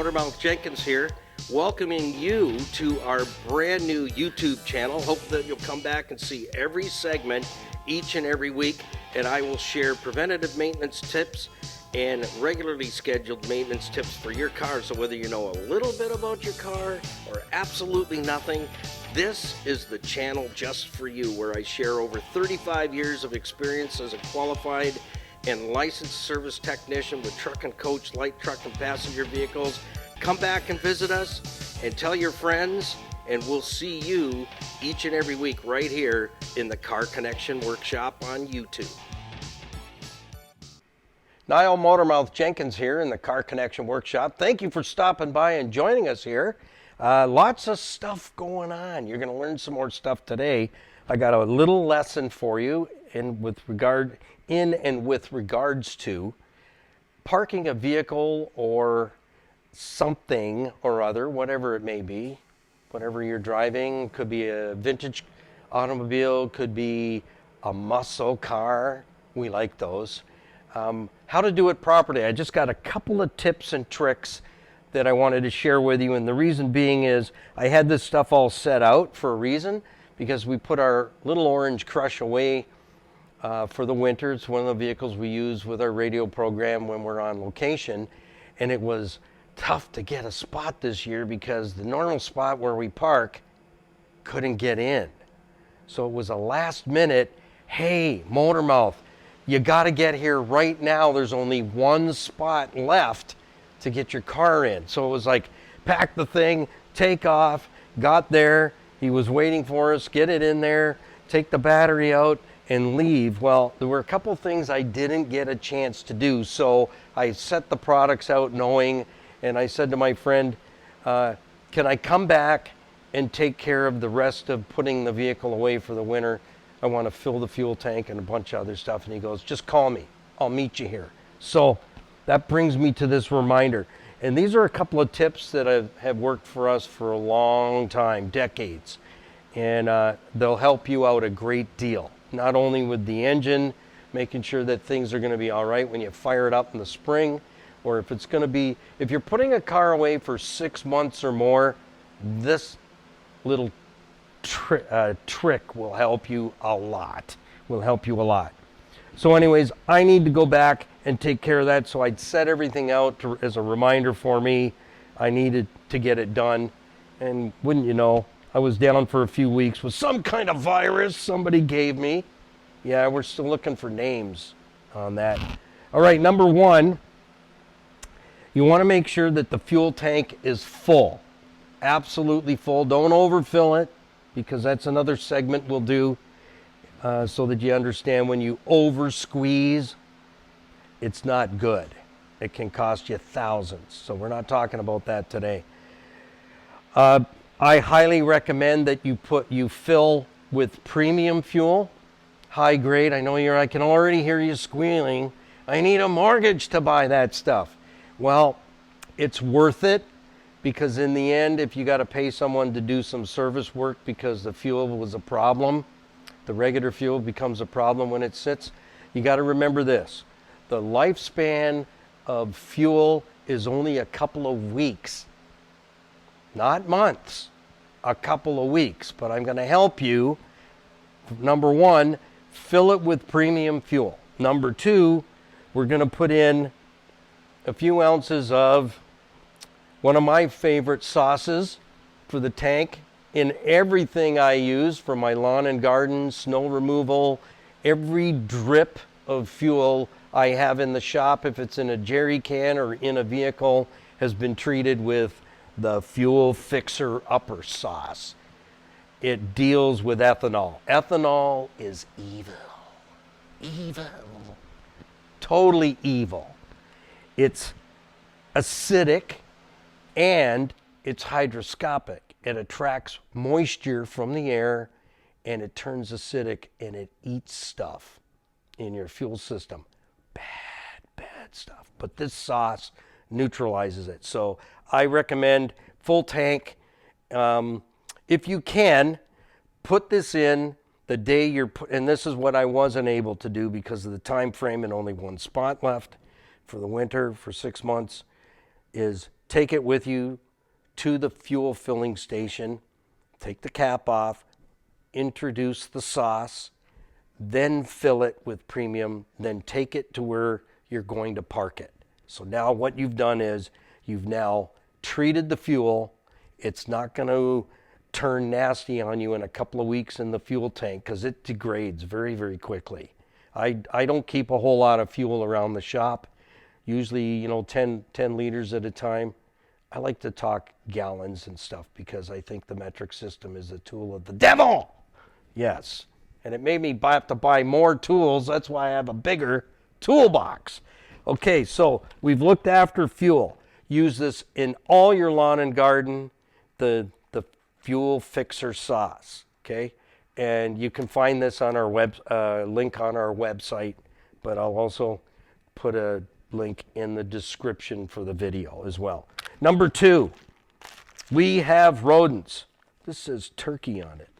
Motormouth Jenkins here, welcoming you to our brand new YouTube channel. Hope that you'll come back and see every segment each and every week, and I will share preventative maintenance tips and regularly scheduled maintenance tips for your car. So whether you know a little bit about your car or absolutely nothing, this is the channel just for you, where I share over 35 years of experience as a qualified and licensed service technician with truck and coach, light truck and passenger vehicles. Come back and visit us and tell your friends, and we'll see you each and every week right here in the Car Connection Workshop on YouTube. Niall Motormouth Jenkins here in the Car Connection Workshop. Thank you for stopping by and joining us here. Lots of stuff going on. You're going to learn some more stuff today. I got a little lesson for you with regards to parking a vehicle or something or other, whatever it may be, whatever you're driving. Could be a vintage automobile, could be a muscle car. We like those. How to do it properly. I just got a couple of tips and tricks that I wanted to share with you, and the reason being is I had this stuff all set out for a reason, because we put our little orange Crush away for the winter. It's one of the vehicles we use with our radio program when we're on location, and it was tough to get a spot this year because the normal spot where we park couldn't get in. So it was a last minute, hey, Motormouth, you got to get here right now. There's only one spot left to get your car in. So it was like, pack the thing, take off, got there. He was waiting for us, get it in there, take the battery out, and leave. Well, there were a couple things I didn't get a chance to do. So I set the products out knowing, and I said to my friend, can I come back and take care of the rest of putting the vehicle away for the winter? I want to fill the fuel tank and a bunch of other stuff. And he goes, just call me. I'll meet you here. So that brings me to this reminder. And these are a couple of tips that have worked for us for a long time, decades. And they'll help you out a great deal. Not only with the engine, making sure that things are going to be all right when you fire it up in the spring, or if it's going to be, if you're putting a car away for 6 months or more, this little trick will help you a lot. So anyways, I need to go back and take care of that. So I'd set everything out as a reminder for me. I needed to get it done. And wouldn't you know, I was down for a few weeks with some kind of virus somebody gave me. Yeah, we're still looking for names on that. All right, number one, you want to make sure that the fuel tank is full. Absolutely full. Don't overfill it, because that's another segment we'll do, so that you understand when you over squeeze, it's not good. It can cost you thousands. So we're not talking about that today. I highly recommend that you fill with premium fuel, high grade. I know I can already hear you squealing. I need a mortgage to buy that stuff. Well, it's worth it, because in the end, if you got to pay someone to do some service work because the fuel was a problem, the regular fuel becomes a problem when it sits, you got to remember this. The lifespan of fuel is only a couple of weeks, not months, a couple of weeks. But I'm going to help you. Number one, fill it with premium fuel. Number two, we're going to put in a few ounces of one of my favorite sauces for the tank in everything I use for my lawn and garden, snow removal. Every drip of fuel I have in the shop, if it's in a jerry can or in a vehicle, has been treated with the Fuel Fixer Upper Sauce. It deals with ethanol. Ethanol is evil. Evil. Totally evil. It's acidic, and it's hygroscopic. It attracts moisture from the air, and it turns acidic, and it eats stuff in your fuel system. Bad stuff. But this sauce neutralizes it. So I recommend full tank. If you can, put this in the day and this is what I wasn't able to do because of the time frame and only one spot left for the winter for 6 months. is take it with you to the fuel filling station, take the cap off, introduce the sauce, then fill it with premium, then take it to where you're going to park it. So now what you've done is you've now treated the fuel. It's not going to turn nasty on you in a couple of weeks in the fuel tank because it degrades very, very quickly. I don't keep a whole lot of fuel around the shop, usually 10 liters at a time. I like to talk gallons and stuff because I think the metric system is a tool of the devil. Yes. And it made me have to buy more tools. That's why I have a bigger toolbox. Okay, so we've looked after fuel. Use this in all your lawn and garden, the fuel fixer sauce, okay? And you can find this on our link on our website, but I'll also put a link in the description for the video as well. Number 2, we have rodents. This says turkey on it.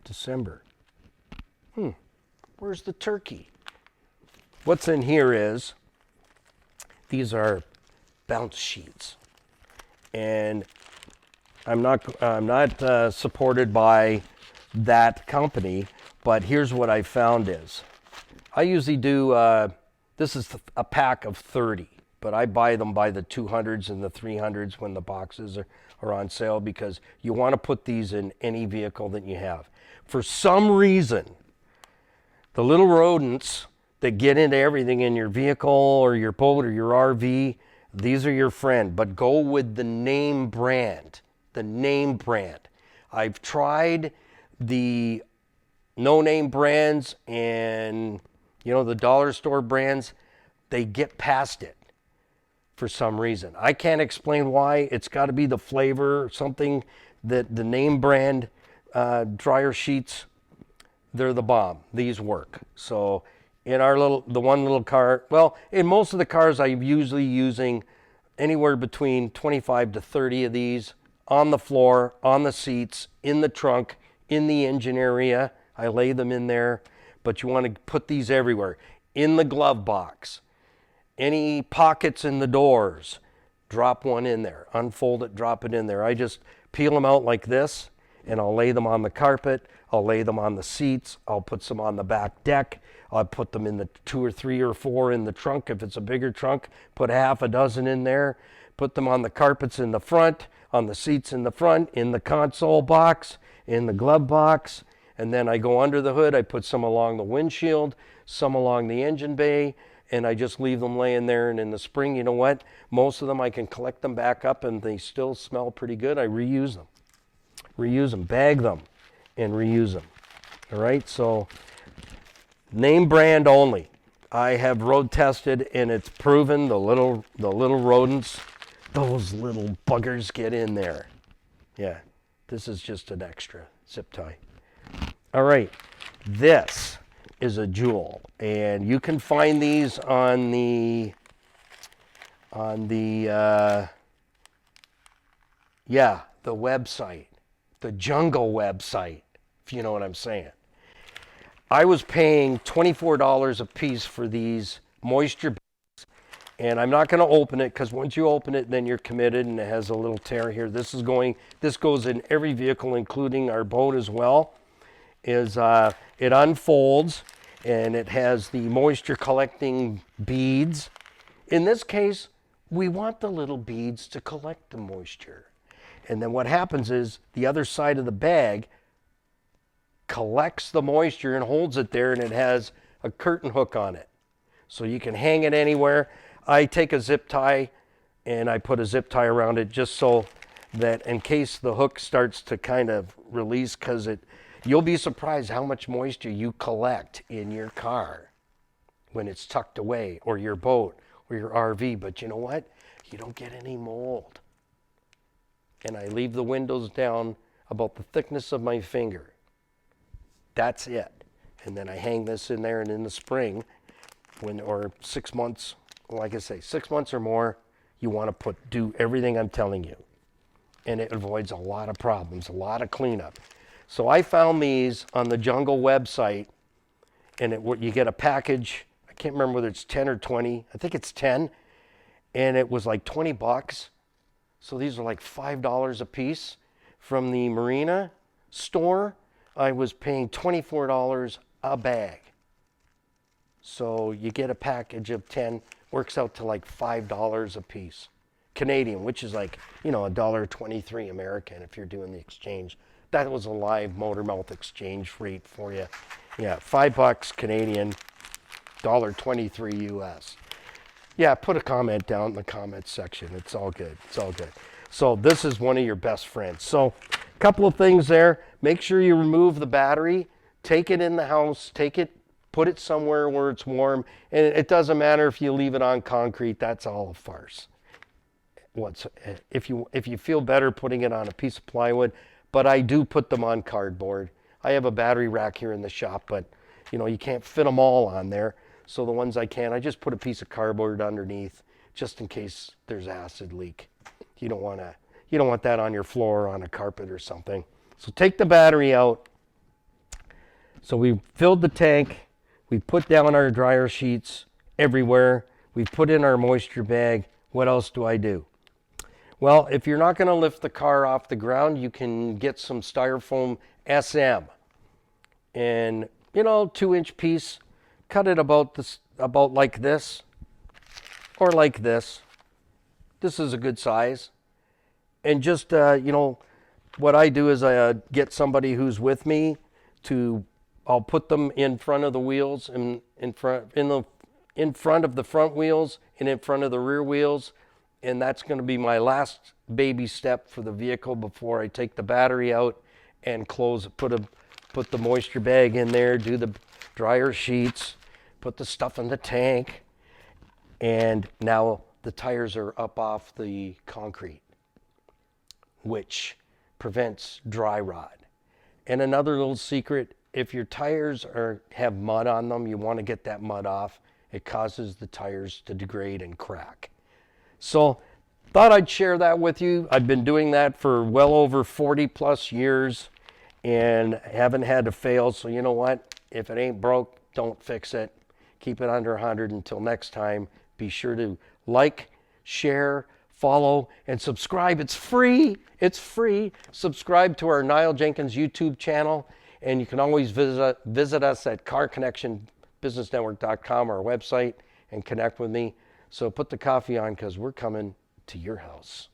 December. Where's the turkey? What's in here is, these are bounce sheets. And I'm not supported by that company, but here's what I found is, I usually do, this is a pack of 30, but I buy them by the 200s and the 300s when the boxes are on sale because you want to put these in any vehicle that you have. For some reason, the little rodents that get into everything in your vehicle or your boat or your RV, these are your friend, but go with the name brand. The name brand. I've tried the no-name brands and, the dollar store brands. They get past it for some reason. I can't explain why. It's got to be the flavor or something. That the name brand dryer sheets, they're the bomb. These work. So in the one little car, well, in most of the cars I'm usually using anywhere between 25 to 30 of these on the floor, on the seats, in the trunk, in the engine area. I lay them in there, but you want to put these everywhere. In the glove box, any pockets in the doors, drop one in there. Unfold it, drop it in there. I just peel them out like this, and I'll lay them on the carpet. I'll lay them on the seats. I'll put some on the back deck. I'll put them in the 2 or 3 or 4 in the trunk. If it's a bigger trunk, put a half a dozen in there. Put them on the carpets in the front, on the seats in the front, in the console box, in the glove box. And then I go under the hood. I put some along the windshield, some along the engine bay, and I just leave them laying there. And in the spring, you know what? Most of them I can collect them back up and they still smell pretty good. I reuse them. Reuse them, bag them, and reuse them. All right, so name brand only. I have road tested and it's proven the little rodents, those little buggers get in there. Yeah, this is just an extra zip tie. All right, this is a jewel, and you can find these on the website, the Jungle website, if you know what I'm saying. I was paying $24 a piece for these moisture bags, and I'm not going to open it because once you open it, then you're committed, and it has a little tear here. This goes in every vehicle, including our boat as well. It unfolds, and it has the moisture collecting beads. In this case, we want the little beads to collect the moisture. And then what happens is the other side of the bag collects the moisture and holds it there, and it has a curtain hook on it. So you can hang it anywhere. I take a zip tie and I put a zip tie around it just so that in case the hook starts to kind of release, because you'll be surprised how much moisture you collect in your car when it's tucked away, or your boat or your RV. But you know what? You don't get any mold. And I leave the windows down about the thickness of my finger. That's it. And then I hang this in there, and in the spring, or 6 months, like I say, 6 months or more, you want to do everything I'm telling you. And it avoids a lot of problems, a lot of cleanup. So I found these on the Jungle website, and you get a package. I can't remember whether it's 10 or 20. I think it's 10. and it was like 20 bucks. So these are like $5 a piece. From the Marina store, I was paying $24 a bag. So you get a package of 10, works out to like $5 a piece. Canadian, which is like, $1.23 American if you're doing the exchange. That was a live motor mouth exchange rate for you. Yeah, $5 Canadian, $1.23 US. Yeah, put a comment down in the comments section. It's all good. It's all good. So this is one of your best friends. So a couple of things there. Make sure you remove the battery. Take it in the house. Put it somewhere where it's warm. And it doesn't matter if you leave it on concrete. That's all a farce. If you feel better putting it on a piece of plywood, but I do put them on cardboard. I have a battery rack here in the shop, but you can't fit them all on there. So the ones I can, I just put a piece of cardboard underneath, just in case there's acid leak. You don't want that on your floor or on a carpet or something. So take the battery out. So we filled the tank. We put down our dryer sheets everywhere. We put in our moisture bag. What else do I do? Well, if you're not going to lift the car off the ground, you can get some styrofoam SM. And 2-inch piece. Cut it about like this, or like this. This is a good size. And just what I do is I get somebody who's with me I'll put them in front of the wheels and in front of the front wheels and in front of the rear wheels, and that's going to be my last baby step for the vehicle before I take the battery out and put the moisture bag in there, do the dryer sheets, put the stuff in the tank, and now the tires are up off the concrete, which prevents dry rot. And another little secret, if your tires have mud on them, you want to get that mud off. It causes the tires to degrade and crack. So thought I'd share that with you. I've been doing that for well over 40 plus years and haven't had to fail. So you know what? If it ain't broke, don't fix it. Keep it under 100 until next time. Be sure to like, share, follow, and subscribe. It's free. It's free. Subscribe to our Niall Jenkins YouTube channel. And you can always visit us at carconnectionbusinessnetwork.com, our website, and connect with me. So put the coffee on because we're coming to your house.